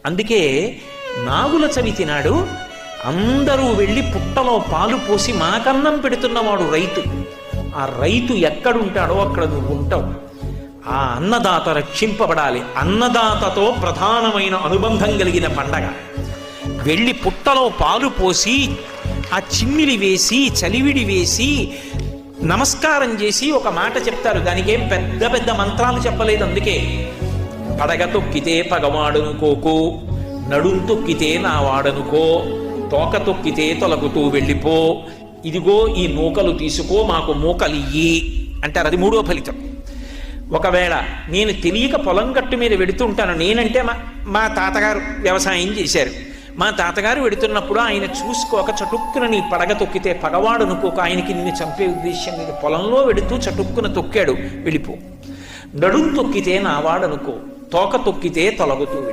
అందుకే నాగుల చవితి నాడు అందరూ వెళ్ళి పుట్టలో పాలు పోసి మాకన్నం పెడుతున్నవాడు రైతు. ఆ రైతు ఎక్కడుంటాడో అక్కడ నువ్వు ఉంటావు. ఆ అన్నదాత రక్షింపబడాలి. అన్నదాతతో ప్రధానమైన అనుబంధం కలిగిన పండగ. వెళ్ళి పుట్టలో పాలు పోసి ఆ చిమ్మిలి వేసి చలివిడి వేసి నమస్కారం చేసి ఒక మాట చెప్తారు. దానికేం పెద్ద పెద్ద మంత్రాలు చెప్పలేదు. అందుకే పడగ తొక్కితే పగవాడనుకోకు, నడుం తొక్కితే నా వాడనుకో, తోక తొక్కితే తొలగుతూ వెళ్ళిపో, ఇదిగో ఈ నూకలు తీసుకో మాకు మూకలియ్యి అంటారు. అది మూడో ఫలితం. ఒకవేళ నేను తెలియక పొలం గట్టు మీద వెడుతుంటాను, నేనంటే మా తాతగారు వ్యవసాయం చేశారు, మా తాతగారు వెడుతున్నప్పుడు ఆయన చూసుకోక చటుక్కున నీ పడగ తొక్కితే పగవాడు అనుకోక ఆయనకి నిన్ను చంపే ఉద్దేశం మీద పొలంలో వెడుతూ చటుక్కున తొక్కాడు, వెళ్ళిపో. నడుం తొక్కితే నావాడనుకో, తోక తొక్కితే తొలగుతూ వెళ్ళి